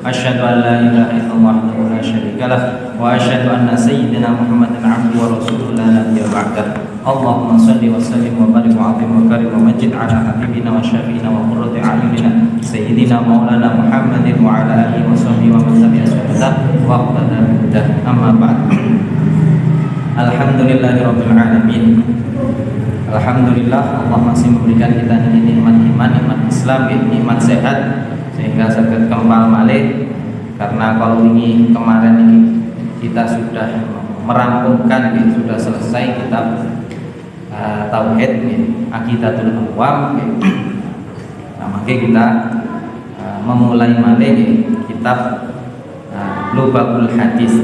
Asyhadu an la ilaha illallah wahdahu la syarika lah wa asyhadu anna sayyidina Muhammadan abduhu wa rasuluhu la nabiyya ba'dah. Allahumma shalli wa sallim wa barik wa 'azim wa karim wa majid ala habibina wa syafiina wa qurrati a'yunina sayyidina maulana Muhammadin wa ala alihi wa sahbihi wa man tabi'a sunnatahu wa iqtada. Amma ba'd. Alhamdulillahirabbil alamin. Alhamdulillah Allah masih memberikan kita nikmat iman, nikmat Islam, nikmat sehat sehingga saged kembal malih. Karena kalau ini kemarin ini kita sudah merampungkan, sudah selesai kitab tauhid, Aqidatul Awam. Nah, maka kita memulai malih kitab Lubabul Hadis.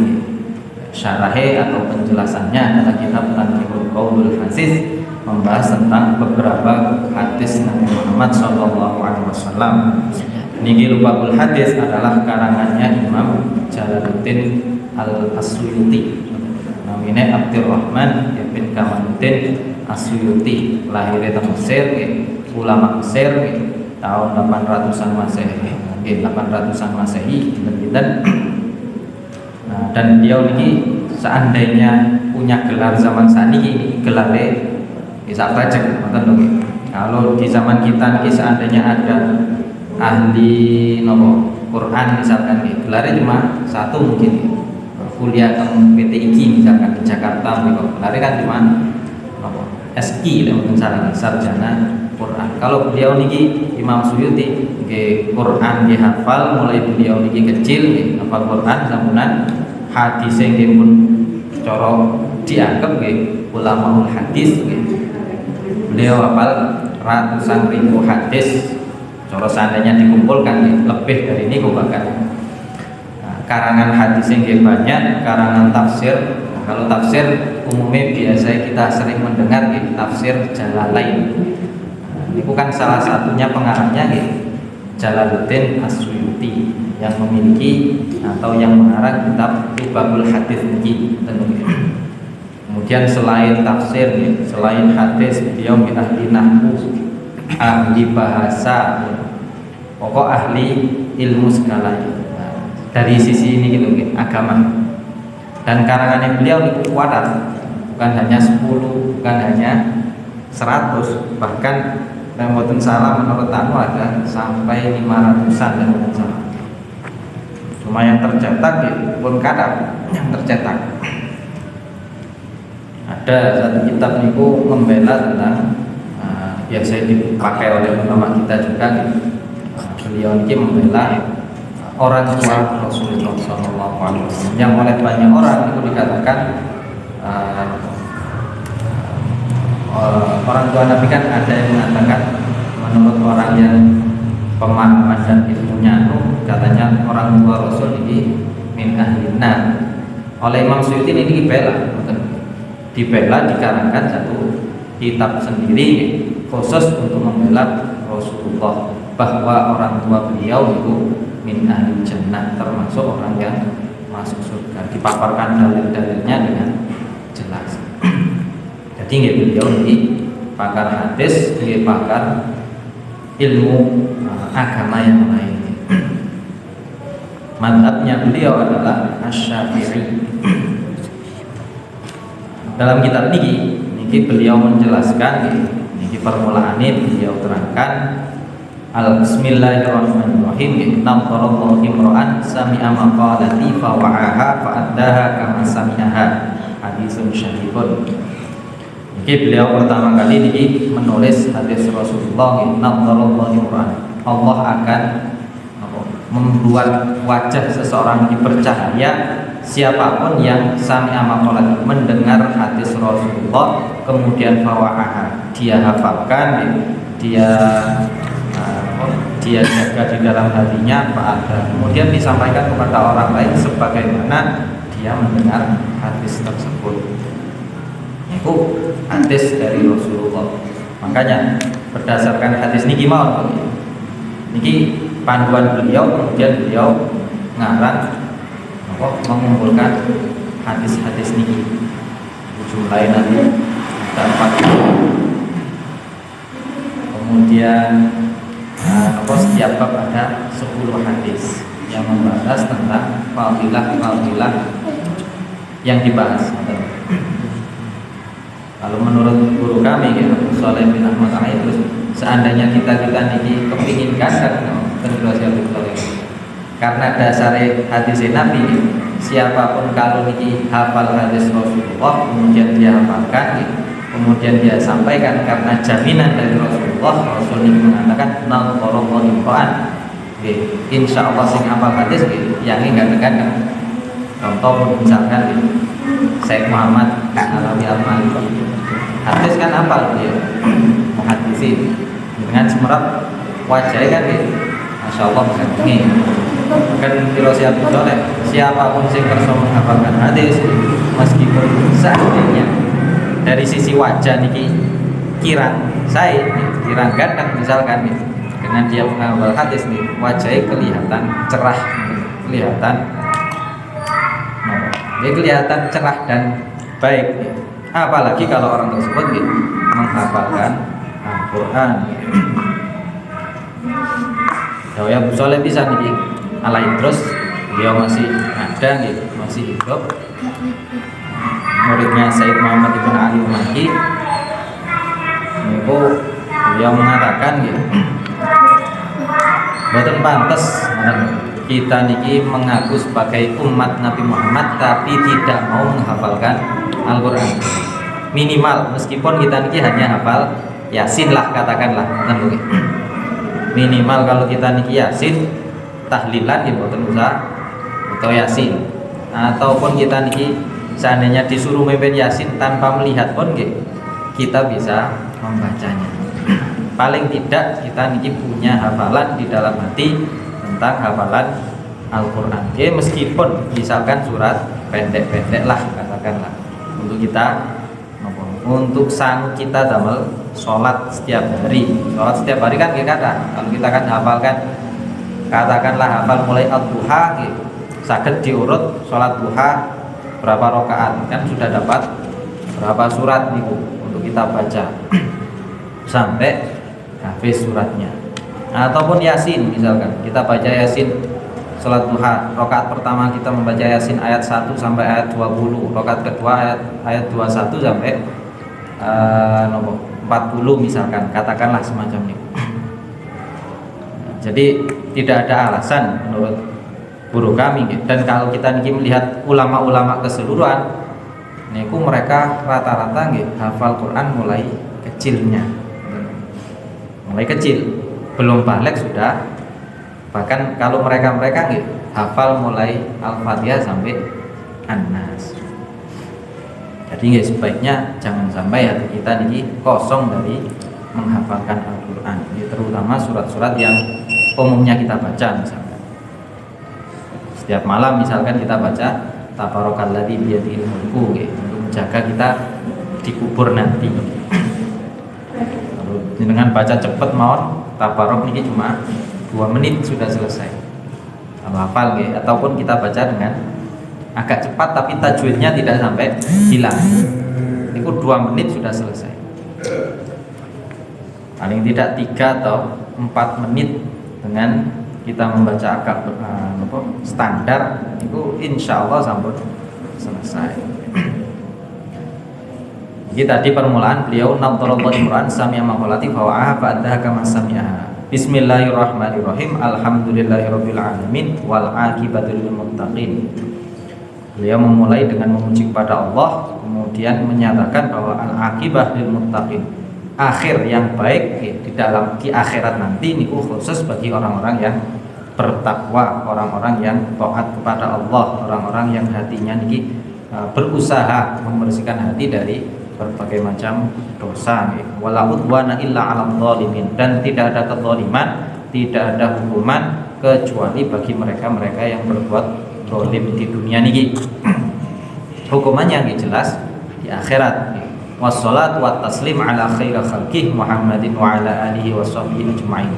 Syarahe atau penjelasannya adalah kitab Tanqihul Qaulul Hadis, membahas tentang beberapa hadis Nabi Muhammad SAW. Niki Lubabul Hadis adalah karangannya Imam Jalaluddin Al-Asyuyuti. Namanya Abdurrahman bin Kamaluddin Asyuyuti, lahirnya di Mesir, ulama Mesir, tahun 800-an Masehi, 800-an Masehi, dan beliau ini seandainya punya gelar zaman saat ini, gelarnya bisa baca. Kalau di zaman kita ini seandainya ada ahli Quran misalkan, gelarnya cuma satu mungkin, kuliah ke PTIG misalkan di Jakarta, gelarnya kan cuma SQ, sarjana Quran. Kalau beliau niki Imam Suyuti, Quran dihafal mulai beliau niki kecil, hafal Quran sampunan hadis yang pun coro dianggap ulamaul hadis. Beliau hafal ratusan ribu hadis. Kalau seandainya dikumpulkan lebih dari ini bahkan. Karangan hadis yang banyak, karangan tafsir. Kalau tafsir umumnya biasa kita sering mendengar tafsir Jalalain. Ini bukan salah satunya pengarangnya Jalaluddin Asyuyuti yang memiliki atau yang mengarang kitab Lubabul Hadis ini. Kemudian selain tafsir, selain hadis, beliau ahli nahwu, ahli bahasa, pokok ahli ilmu segala. Dari sisi ini agama. Dan karangannya beliau itu wadah, bukan hanya 10, bukan hanya 100, bahkan Mboten salah menurut aku ada sampai 500-an dan salah. Cuma yang tercetak pun kadang yang tercetak. Ada satu kitab niku membela tentang biasa dipakai oleh ulama kita juga. Beliau ini membela orang tua Rasulullah SAW yang oleh banyak orang itu dikatakan orang tua Nabi kan ada yang mengatakan menurut orang yang pemahaman dan ilmunya katanya orang tua Rasul ini min ahlinna. Oleh Imam Suyuti ini dibela dikarenakan satu kitab sendiri khusus untuk membela Rasulullah bahwa orang tua beliau itu min ahli jannah, termasuk orang yang masuk surga. Dipaparkan dalil-dalilnya dengan jelas. Jadi beliau ini pakar hadis, pakar ilmu agama yang lain. Mazhabnya beliau adalah Asy-Syafi'i. Dalam kitab ini beliau menjelaskan, ini permulaan ini beliau terangkan Bismillahirrahmanirrahim. Naqarallahu imra'an sami'a maqalati fa wa'aha fa addaha kama sami'aha. Hadisun syarifun. Beliau pertama kali ini menulis hadis Rasulullah. Naqarallahu imra'an. Allah akan membuat wajah seseorang dipercaya siapapun yang sami'a maqalati, mendengar hadis Rasulullah kemudian fa wa'aha, dia hafalkan, dia jaga di dalam hatinya, kemudian disampaikan kepada orang lain sebagaimana dia mendengar hadis tersebut. Itu hadis dari Rasulullah. Makanya berdasarkan hadis niki mau niki panduan beliau, kemudian beliau ngarang mengumpulkan hadis-hadis niki. Jumlahnya nanti ada 40. Kemudian setiap bab ada 10 hadis yang membahas tentang fadilah yang dibahas. Kalau menurut guru kami gitu, Sholeh bin Ahmad Al-Idrus, seandainya kita niki kepingin kasar karena dasar hadis Nabi, siapapun kalau niki hafal hadis Rasulullah kemudian dia hafalkan, kemudian dia sampaikan karena jaminan dari Rasulullah, Rasul ini mengatakan nal qara'ul Quran. Insya Allah sing hafal hadis yang ini nggak tekan. Contoh misalkan Syekh Muhammad Alawi Al-Maliki, hadis kan hafal dia, muhaddisin dengan semerat wajahnya kan Masya Allah bisa ini kan filosofi soleh. Siapapun yang kerso menghafalkan hadis, meskipun seandainya dari sisi wajah niki kirang ganteng misalkan nih, dengan dia menghafal hadis nih wajahnya kelihatan cerah, kelihatan cerah dan baik. Apalagi kalau orang tersebut menghafalkan Al-Quran. Ya Bu Soleh bisa nih Al-Idrus, dia masih ada masih hidup. Muridnya Sayyid Muhammad Ibn Ali Al-Maliki itu dia mengatakan boten pantes kita niki mengaku sebagai umat Nabi Muhammad tapi tidak mau menghafalkan Al-Quran. Minimal meskipun kita niki hanya hafal Yasin lah katakanlah, minimal kalau kita niki Yasin tahlilan boten usah atau Yasin, ataupun kita niki seandainya disuruh memimpin Yasin tanpa melihat pun kita bisa membacanya. Paling tidak kita niki punya hafalan di dalam hati tentang hafalan Al-Quran. Meskipun misalkan surat pendek-pendek lah katakanlah, untuk sanggup kita damel sholat setiap hari. Sholat setiap hari kan kalau kita kan hafalkan, katakanlah hafal mulai al-duha saged diurut sholat duha berapa rakaat, kan sudah dapat berapa surat untuk kita baca sampai habis suratnya. Ataupun Yasin misalkan, kita baca Yasin sholat duha, rakaat pertama kita membaca Yasin ayat 1 sampai ayat 20, rakaat kedua ayat 21 sampai 40 misalkan, katakanlah semacam ini. Jadi tidak ada alasan menurut guru kami. Dan kalau kita niki melihat ulama-ulama keseluruhan niku mereka rata-rata hafal Quran mulai kecil, belum balik sudah. Bahkan kalau mereka hafal mulai Al-Fatihah sampai An-Nas. Jadi sebaiknya jangan sampai hati kita niki kosong dari menghafalkan Al-Quran, terutama surat-surat yang umumnya kita baca. Misalkan setiap malam misalkan kita baca Tabarakalladzi biyadihil mulku untuk menjaga kita dikubur nanti. Lalu dengan baca cepet mawon tabarok ini cuma 2 menit sudah selesai. Kalau hafal ataupun kita baca dengan agak cepat tapi tajwidnya tidak sampai hilang, itu 2 menit sudah selesai. Paling tidak 3 atau 4 menit dengan kita membaca agak standar itu insya Allah sampai selesai. Jadi tadi permulaan beliau nadharallahu imran sami'a maqalati fawa'aha fa'addaha kama sami'aha. Bismillahirrahmanirrahim. Alhamdulillahirabbil alamin wal 'aqibatu lil muttaqin. Beliau memulai dengan memuji kepada Allah, kemudian menyatakan bahwa al-'aqibah lil muttaqin, akhir yang baik di akhirat nanti niku khusus bagi orang-orang yang bertakwa, orang-orang yang taat kepada Allah, orang-orang yang hatinya niki berusaha membersihkan hati dari berbagai macam dosa. Wala udwana illa 'alal zalimin, dan tidak ada kezaliman, tidak ada hukuman kecuali bagi mereka-mereka yang berbuat zalim di dunia niki. Hukumannya yang jelas di akhirat. Wassalatu wat taslim ala khairi khalqih Muhammadin wa ala alihi washabbihi ajmain.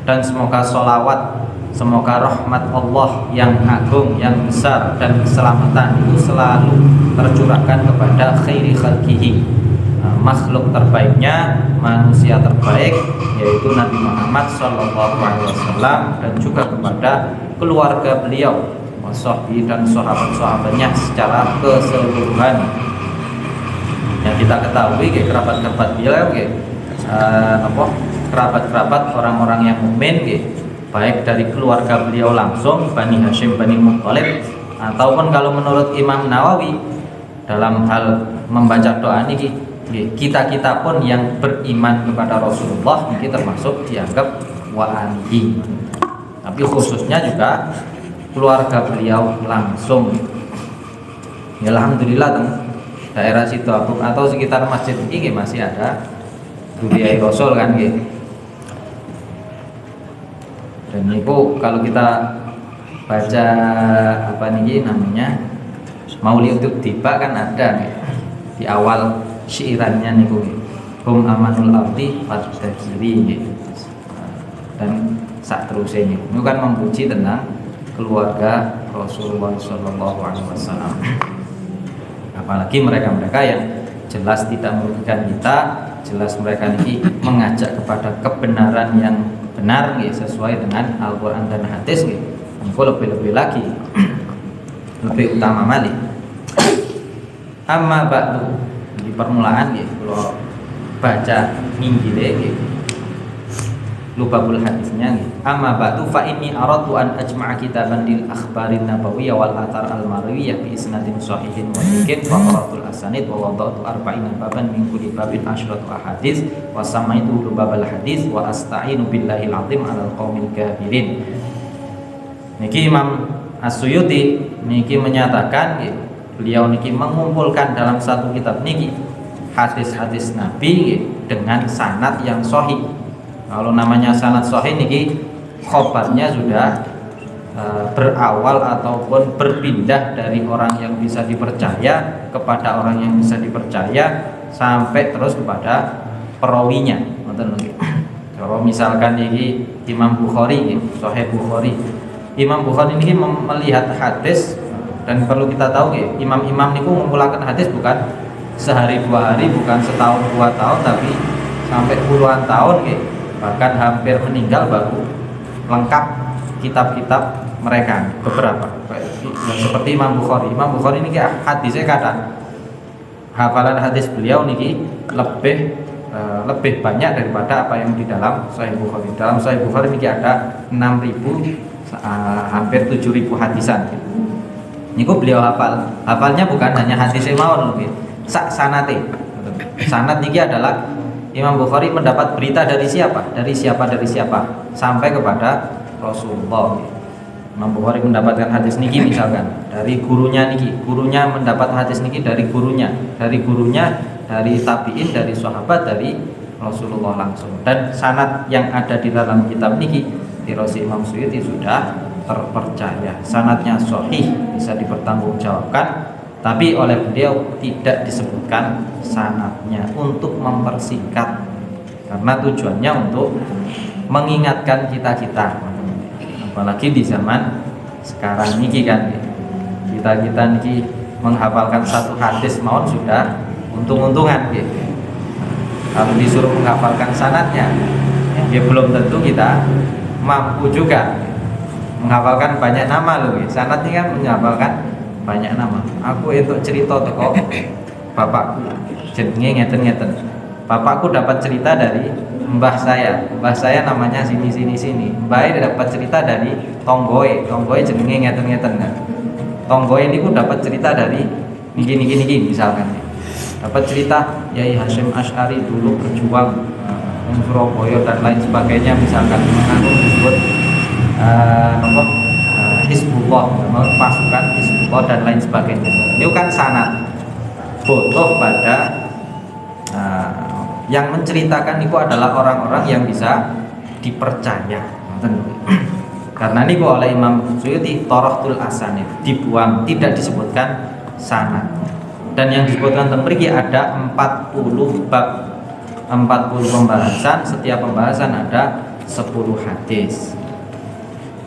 Dan semoga sholawat Semoga rahmat Allah yang agung, yang besar dan keselamatan itu selalu tercurahkan kepada khairi khalqihi, makhluk terbaiknya, manusia terbaik, yaitu Nabi Muhammad SAW, dan juga kepada keluarga beliau, wasahbi dan sahabat-sahabatnya secara keseluruhan. Yang kita ketahui, kerabat-kerabat beliau, kerabat-kerabat orang-orang yang mukmin, baik dari keluarga beliau langsung, Bani Hashim, Bani Muttalib, ataupun kalau menurut Imam Nawawi dalam hal membaca doa ini, kita pun yang beriman kepada Rasulullah ini termasuk dianggap wa alihi. Tapi khususnya juga keluarga beliau langsung. Ya, alhamdulillah daerah Sidoarjo atau sekitar masjid ini masih ada Duriai Rasul kan gitu. Dan itu kalau kita baca apa nih namanya Maulid Tiba kan ada nih, di awal syirannya nih hum amanul ardi fadzakiri dan saat terusnya itu kan memuji tentang keluarga Rasulullah SAW. Apalagi mereka-mereka yang jelas tidak merugikan kita, jelas mereka ini mengajak kepada kebenaran yang benar sesuai dengan Al-Quran dan hadis. Itu lebih-lebih lagi lebih utama mali. Amma ba'du, di permulaan kalau baca minggile lupa bul hadisnya. Amma ba'du fa inni aradu an ajma'a kitaban lil akhbarin nabawiyyah wal athar al marwiyyah bi isnadin sahihin wa thiqin wa qaratul asanid wa wada'tu arba'ina baban min kulli babin asyratu ahadits wa samaitu babal hadis wa asta'inu billahil azim 'alal qaumil kafirin. Niki Imam As-Suyuti niki menyatakan beliau niki mengumpulkan dalam satu kitab niki hadis-hadis Nabi dengan sanad yang sahih. Kalau namanya sanad sahih niki khobarnya sudah berawal ataupun berpindah dari orang yang bisa dipercaya kepada orang yang bisa dipercaya sampai terus kepada perawinya. Kalau misalkan ini Imam Bukhari, Sahih Bukhari, Imam Bukhari ini melihat hadis, dan perlu kita tahu imam-imam niku mengumpulkan hadis bukan sehari dua hari, bukan setahun dua tahun, tapi sampai puluhan tahun bahkan hampir meninggal baru lengkap kitab-kitab mereka beberapa. Seperti Imam Bukhari. Imam Bukhari ini hadisnya kadang hafalan hadis beliau niki lebih banyak daripada apa yang di dalam Sahih Bukhari. Dalam Sahih Bukhari niki ada 6.000 hampir 7.000 hadisan. Niku beliau hafalnya bukan hanya hadisnya mawon sak sanate. Sanad niki adalah Imam Bukhari mendapat berita dari siapa? Dari siapa sampai kepada Rasulullah. Imam Bukhari mendapatkan hadis niki misalkan dari gurunya niki, gurunya mendapat hadis niki dari gurunya, dari tabi'in, dari sahabat, dari Rasulullah langsung. Dan sanad yang ada di dalam kitab niki dirasi Imam Suyuti sudah terpercaya, sanadnya sahih, bisa dipertanggungjawabkan. Tapi oleh beliau tidak disebutkan sanadnya untuk mempersingkat, karena tujuannya untuk mengingatkan kita, apalagi di zaman sekarang niki kan kita niki menghafalkan satu hadis mawon sudah untung-untungan kalau disuruh menghafalkan sanadnya belum tentu kita mampu juga menghafalkan banyak nama loh. Sanad ini kan menghafalkan banyak nama. Aku itu cerita teko bapakku jenenge ngeten. Bapakku dapat cerita dari mbah saya. Mbah saya namanya sini. Mbah dapat cerita dari tonggoe jenenge ngeten kan. Tonggoe ini ku dapat cerita dari niki misalkan. Dapat cerita Yai Hasyim Asy'ari dulu berjuang di Surabaya dan lain sebagainya, misalkan disebut Hizbullah, pasukan Hizbullah dan lain sebagainya. Itu kan sanad. Butuh pada yang menceritakan itu adalah orang-orang yang bisa dipercaya. Karena ini oleh Imam Suyuti Torohtul Asanid dibuang, tidak disebutkan sanad. Dan yang disebutkan memiliki ada 40 bab, 40 pembahasan. Setiap pembahasan ada 10 hadis.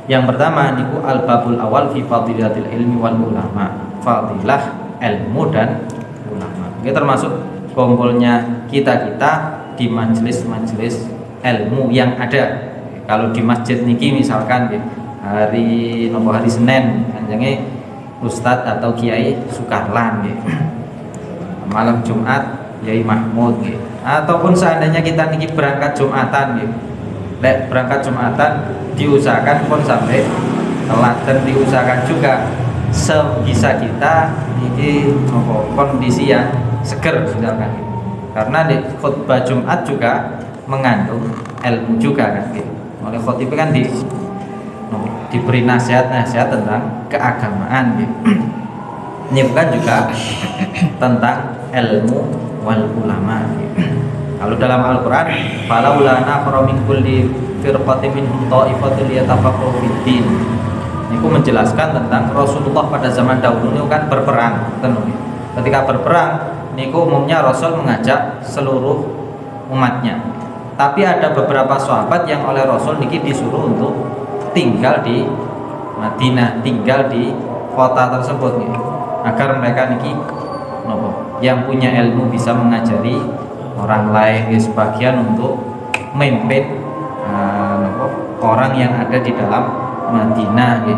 Yang pertama niku al-babul awal fi fadilatil ilmi wal ulama. Fadilah ilmu dan ulama. Ini termasuk kumpulnya kita-kita di majelis-majelis ilmu yang ada. Kalau di masjid niki misalkan hari Senin kanjenge Ustadz atau Kiai Sukarlan malam Jumat Kiai Mahmud ataupun seandainya kita niki berangkat Jumatan berangkat Jumatan diusahakan pun sampai telat dan diusahakan juga sebisa kita ini kondisi yang seger misalkan karena di khutbah Jumat juga mengandung ilmu juga kan oleh khotib kan diberi nasihat-nasihat tentang keagamaan ini bukan juga tentang ilmu wal ulama kalau dalam Al-Quran falaula nafara min kulli firqatin minhum ta'ifatul yatafaqahu fiddin ini menjelaskan tentang Rasulullah pada zaman dahulu ini kan berperang ketika berperang ini umumnya Rasul mengajak seluruh umatnya tapi ada beberapa sahabat yang oleh Rasul niki disuruh untuk tinggal di Madinah, tinggal di kota tersebut agar mereka niki yang punya ilmu bisa mengajari orang lain sebagian untuk memimpin orang yang ada di dalam Madinah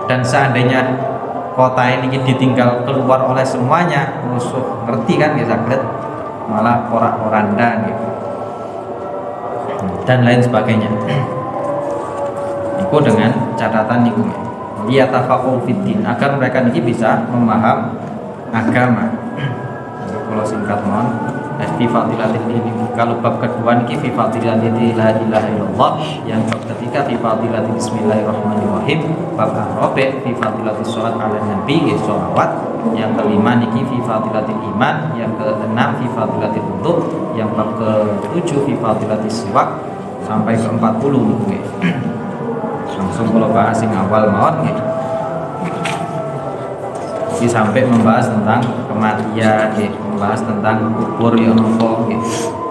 dan seandainya kota ini ditinggal keluar oleh semuanya musuh ngerti kan sakit malah porak-poranda dan lain sebagainya itu dengan catatan niku liyatafaqahu fiddin agar mereka ini bisa memaham agama. Kalau singkat mohon fi fadilatil ini kalau bab kedua niki fi fadilatil la ilaha illallah yang bab ketiga fi fadilatil bismillahirrahmanirrahim bab arabi fi fadilatil sholat ala nabi sholawat yang kelima niki fi fadilatil iman yang keenam fi fadilatil wudu yang bab ketujuh fi fadilatil siwak sampai ke 40 niku langsung kalau bahas yang awal mawon ini sampai membahas tentang kematian membahas tentang kubur ya nopo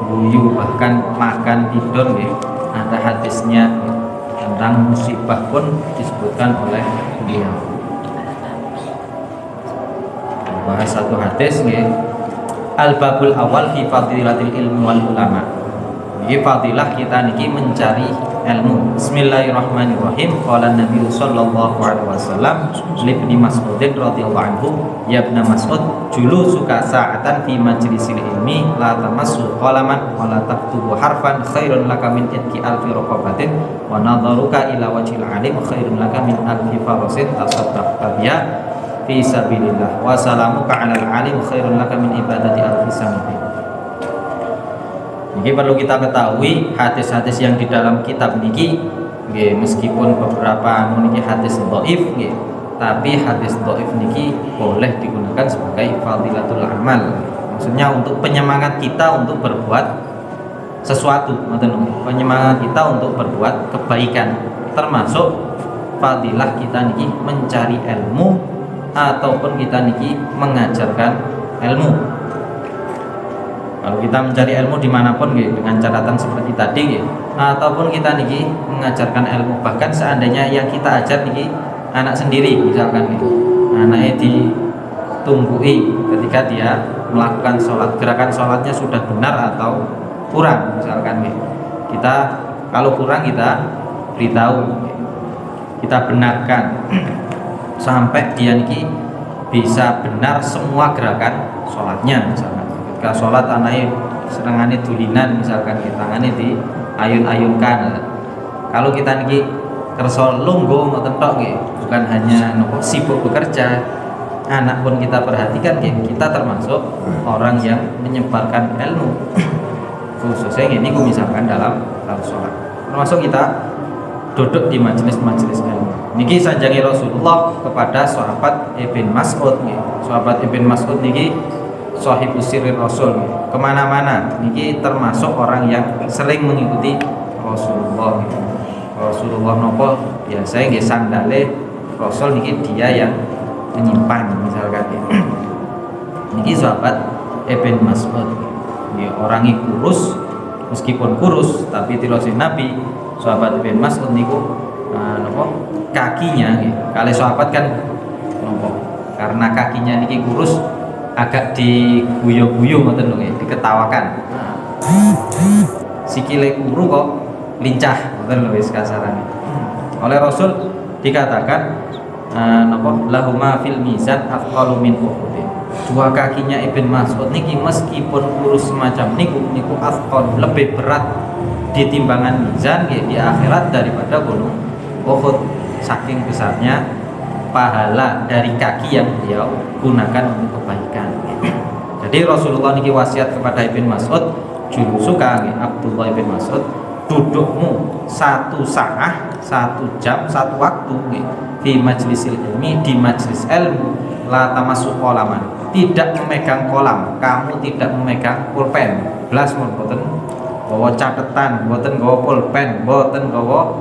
buyu bahkan makan tidur ada hadisnya tentang musibah pun disebutkan oleh beliau bahas satu hadis al-babul awal fi fadilatil ilmi wal ulama ini fadilah kita niki mencari ilmu. Bismillahirrahmanirrahim. Qala Nabi sallallahu alaihi wasallam li Ibnu Mas'ud radhiyallahu anhu, ya Ibnu Mas'ud, julusuka sa'atan fi majlisil ilmi la tamassu qalaman wa la taktubu harfan khairun laka min itqi alfi raqabatin wa nadharuka ila wajhil alim khairun laka min alfi farasin tasaddaqta biha fi sabilillah wa salamuka 'alal alim khairun laka min ibadati alfi sanatin. Ini perlu kita ketahui hadis-hadis yang di dalam kitab niki meskipun beberapa niki hadis dhaif tapi hadis dhaif niki boleh digunakan sebagai fadilatul amal. Maksudnya untuk penyemangat kita untuk berbuat sesuatu, penyemangat kita untuk berbuat kebaikan. Termasuk fadilah kita niki mencari ilmu ataupun kita niki mengajarkan ilmu. Kalau kita mencari ilmu dimanapun dengan catatan seperti tadi ataupun kita niki mengajarkan ilmu bahkan seandainya yang kita ajar niki anak sendiri misalkan anaknya ditunggui ketika dia melakukan sholat gerakan sholatnya sudah benar atau kurang misalkan kita kalau kurang kita beritahu kita benarkan sampai dia niki bisa benar semua gerakan sholatnya misalkan ketika sholat anaknya serangane dulinan misalkan tangannya di ayun-ayunkan kalau kita niki kerso lungguh ngoten tok bukan hanya sibuk bekerja anak pun kita perhatikan kita termasuk orang yang menyebarkan ilmu khususnya ini misalkan dalam sholat termasuk kita duduk di majelis-majelis ilmu niki sanjangi Rasulullah kepada sahabat Ibn Mas'ud sahabat Ibn Mas'ud niki sahibu sirri Rasul kemana-mana niki termasuk orang yang sering mengikuti Rasulullah nopo biasanya sandale Rasul niki dia yang menyimpan misalkan niki sahabat Ibn Mas'ud orangnya kurus meskipun kurus tapi tirosin Nabi sahabat Ibn Mas'ud niku kakinya kali sahabat kan nopo karena kakinya niki kurus agak diguyu-guyu ngoten lho diketawakan. Sikile kuru kok lincah ngoten lho wis kasarane. Oleh Rasul dikatakan napa lahuma fil mizan afqalu min Uhud. Dua kakinya Ibn Mas'ud niki meskipun kurus semacam niku afqal lebih berat di timbangan mizan di akhirat daripada gunung Uhud, saking besarnya pahala dari kaki yang beliau gunakan untuk kebaikan. Jadi Rasulullah niki wasiat kepada Ibn Mas'ud, suka Abdullah Ibn Mas'ud, dudukmu 1 saat, 1 jam, 1 waktu di majlisil ilmi, di majlis ilmu, la tamassu qalaman, tidak memegang kolam, kamu tidak memegang pulpen, belas mboten bawa catatan, mboten bawa pulpen, mboten bawa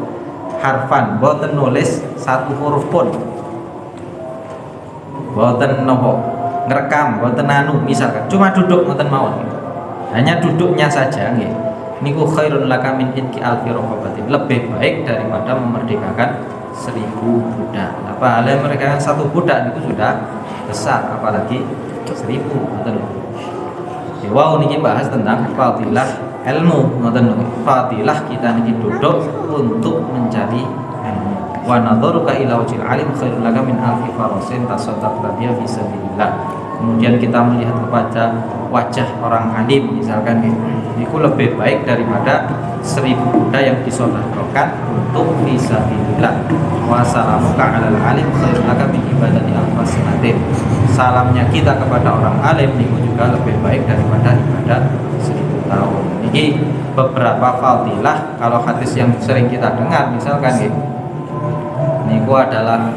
harfan, mboten nulis 1 huruf pun, mboten nopo ngerekam, mboten anu, misalkan cuma duduk mboten mawon, hanya duduknya saja nggih niku khairun laka min itqi alfi raqabatin, lebih baik daripada memerdekakan 1000 budak. Apa halnya memerdekakan 1 budak itu sudah besar, apalagi 1000, ngoten lho. Wow niki bahas tentang fadilah ilmu, ngoten lho. Fadilah kita niki duduk untuk mencari ilmu. Wa nadharuka ila wajhil alim khairun laka min alfi farasin tasaddaqta biha fi sabilillah. Kemudian kita melihat kepada wajah orang alim misalkan itu lebih baik daripada 1000 budak yang disedekahkan untuk fisabilillah. Wa salamuka 'alal alim khairun laka min ibadati alfasanatin. Salamnya kita kepada orang alim itu juga lebih baik daripada ibadah 1000 tahun. Ini beberapa fadilah kalau hadis yang sering kita dengar misalkan niku adalah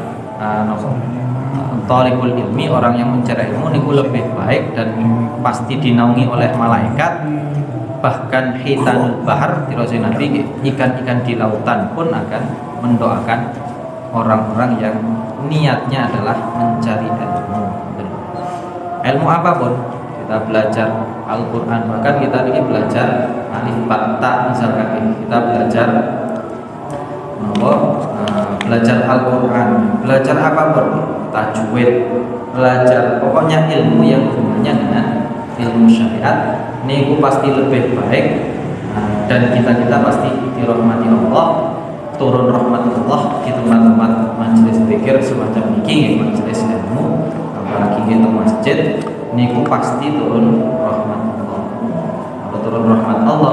thalibul ilmi, orang yang mencari ilmu niku lebih baik dan pasti dinaungi oleh malaikat. Bahkan hitanul bahar tirose Nabi, ikan-ikan di lautan pun akan mendoakan orang-orang yang niatnya adalah mencari ilmu. Ilmu apapun, kita belajar Al-Quran, bahkan kita ini belajar alif ba ta misalkan kita belajar belajar Al-Quran, belajar apapun, tajwid, belajar pokoknya ilmu yang hubungannya dengan ilmu syariat niku pasti lebih baik, dan kita pasti dirahmati Allah, turun rahmat Allah di tempat-tempat majelis zikir semacam niki, majelis ilmu, apalagi kita masjid niku pasti turun rahmat Allah. Kalau turun rahmat Allah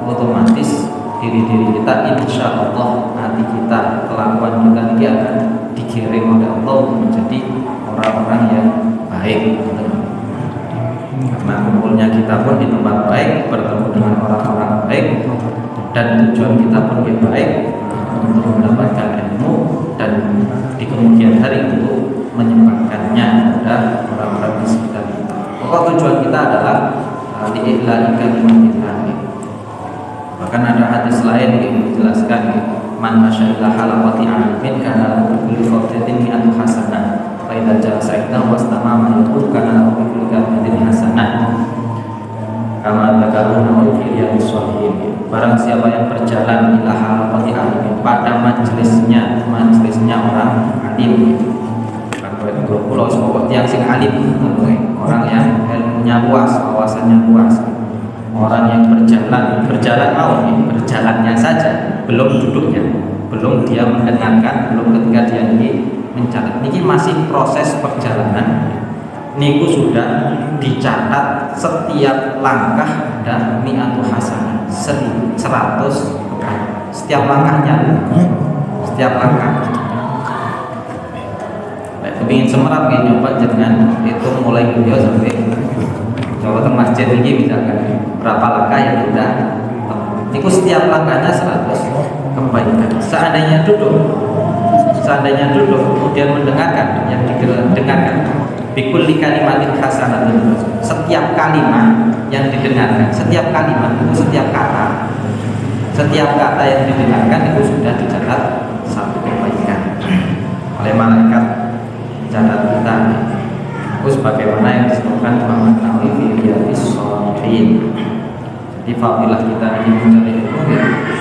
otomatis diri-diri kita insya Allah, hati kita, kelakuan kita ini akan dikirim oleh Allah untuk menjadi orang-orang yang baik. Karena kumpulnya kita pun di tempat baik, bertemu dengan orang-orang baik, dan tujuan kita pun yang baik untuk mendapatkan ilmu dan di kemudian hari untuk menyebarkannya kepada orang-orang di sekitar kita. Pokok tujuan kita adalah li'i'la'i kalimatillah. Bahkan ada hadis lain yang menjelaskan man masyailah halaqati alimin kana lahu kulli khawtatin mi'atu hasanah fa idza jalasa indahu wastamama yaqul kana lahu kulli khawtatin hasanah kama dzakaruna wa fi riyadhis shalihin. Barang siapa yang berjalan ila halaqati alimin, pada majelisnya orang alim, kan pulau pokok tiang sing alim, orang yang ilmunya luas, wawasannya luas, orang yang berjalan mau berjalannya saja, belum duduknya, belum dia mendengarkan, belum ketika dia ini mencatat. Niki masih proses perjalanan, niku sudah dicatat setiap langkah dan mi'atu hasanah, 100 setiap langkahnya, setiap langkah. Kepingin semerap nyoba jangan itu mulai beliau sampai coba ke masjid ini misalkan berapa langkah yang kita niku setiap langkahnya 100 kebaikan. Seandainya duduk kemudian mendengarkan yang didengarkan bikulli kalimatin hasanatin, setiap kalimat yang didengarkan, setiap kalimat itu setiap kata yang didengarkan itu sudah dicatat 1 kebaikan oleh malaikat catat kita. Terus bagaimana yang disebutkan Muhammad Nawawi fi riyadhis shalihin. Jadi fadilah kita ini mencari ilmu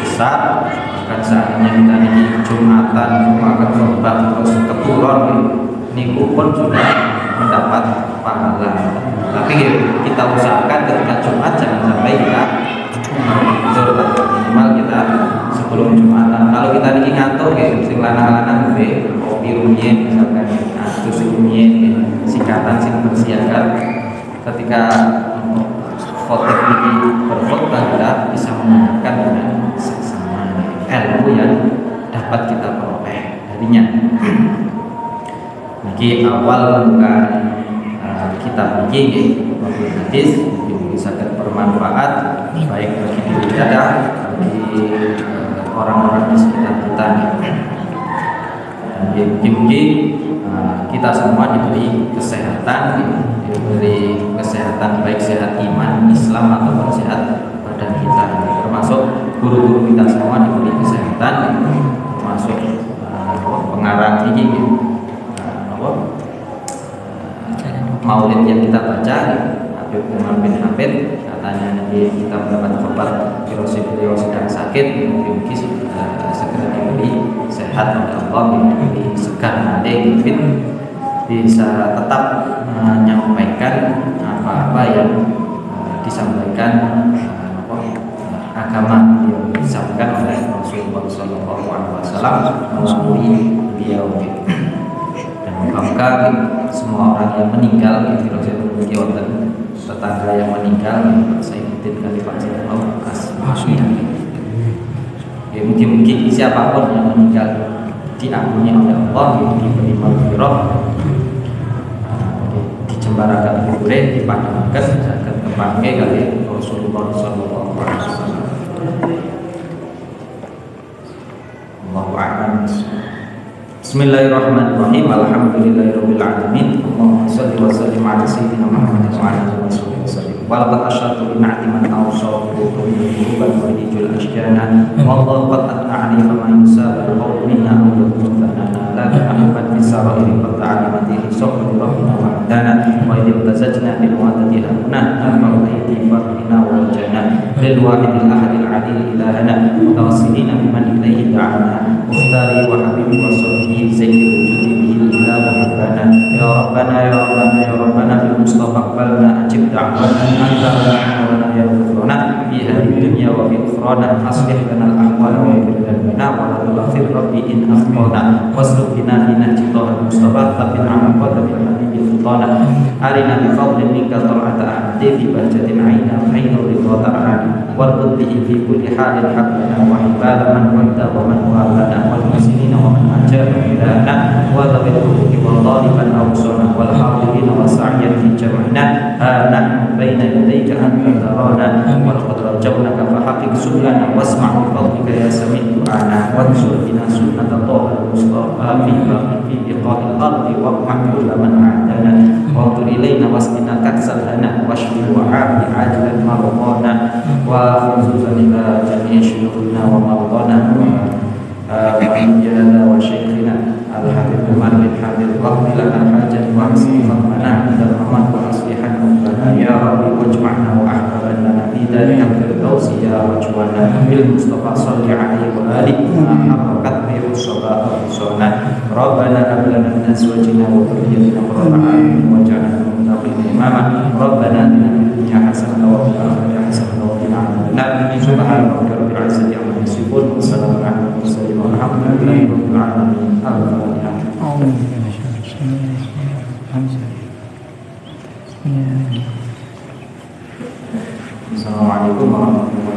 besar, bahkan seandainya kita ini Jumatan makan khotbah terus keturun niku pun sudah mendapat pahala. Tapi kita usahakan ketika Jumat jangan sampai kita tidur, minimal kita sebelum Jumatan. Kalau kita ini ngantuk sing lanang-lanang kopi rumiyin misalkan terus rumiyin sikatan sing bersiaga ketika khotib ini berkhutbah kita bisa menggunakan dengan seksama ilmu yang dapat kita peroleh darinya. Niki awal pembukaan kitab ini waktu hadis bisa bermanfaat baik bagi diri kita, bagi orang-orang di sekitar kita. Dan mungkin kita semua diberi kesehatan, baik sehat iman, Islam ataupun sehat badan kita. Termasuk guru-guru kita semua diberi kesehatan, termasuk pengarang ini maulid yang kita baca Habib Umar bin Hafid, katanya nanti kita mendapat kabar beliau sedang sakit, mungkin segera diberi sehat oleh Allah, diberi segar nanti fit bisa tetap menyampaikan apa-apa yang disampaikan agama yang disampaikan oleh Rasulullah SAW melalui beliau. Maka semua orang yang meninggal itu memiliki tetangga yang meninggal saya ikutin kali Pak Jamal mungkin siapapun yang meninggal diampuni oleh Allah, diberi maghfirah, dijembarakan kuburan, dipadamkan saged kepanggih kali Rasulullah sallallahu alaihi wasallam. Allahu a'lam. Bismillahirrahmanirrahim. Alhamdulillahirabbil alamin. Allahumma shalli wa sallim ala sayyidina Muhammad wa ala alihi wasallam. Wa laqad asyartu bi na'ti man awsafu bihi wa yuridul ashjana wa Allah qad atna 'alayhi ma yusab al-qawl minna aw yudhana la ta'amman bi sara'iri qad ta'alimati sabr rabbina wa adana wa idh tazajna bil wadati hamna al-mawti farina wal jannah lil wahidil ahadil 'alil ilahana tawassilina biman ilayhi da'ana muftari wa habibi wa sahbihi sayyidil wujudi bihi ilah rabbana ya rabbana ya rabbana ya rabbana bil mustafa aqbalna ajib da'wana anta rabbana ya rabbana fi hadhihi dunya wa fi ukhrana aslih lana al-ahwal wa yaghfir lana wa la tughfir rabbi in akhtana wasluq bina fi najtihil mustafa tabil ala qadabil habibi sultana arina bi fadlin minka tar'ata ahdi fi bahjatin aina ainur ridha ta'ala warqud bihi fi kulli halin haqqana wa ibada man wanda wa man walana wal muslimina wa man ajaba ilana wa dhabil huquqi wa taliban awsana wal hadirin wa sa'yan fi jam'ina nahnu baina yadayka anta tarana wa laqad rajawnaka fa haqiq sublana wasma' bi fadlika ya sami' du'ana wa ansur bina sunnata taha mustafa fi biqa'il ardi wa mahmud man a'dana wa antur ilayna wasbina katsalana washfi wa afi ajilan marḍana wa khuzuzan ila jami'i syuyukhina wa marḍana wa shaykhina al-habib Umar bin Habib waqti lana hajat wa asifana dan aman wa aslihan rabbana ya rabbi wajma'na wa ahbabana fi darika firdausi ya wajwana bil mustafa salli alaihi wa alihi ma harakat bihi sabah usana rabbana hab lana min azwajina wa dhurriyyatina qurrata a'yun waj'alna muttaqina imama rabbana atina fid dunya hasanatan wa fil akhirati hasanatan wa qina adzabannar subhana rabbika rabbil izzati amma yasifun wa salamun alal mursalin walhamdulillahi rabbil alamin. Al-Fatihah. Assalamualaikum warahmatullahi wabarakatuh.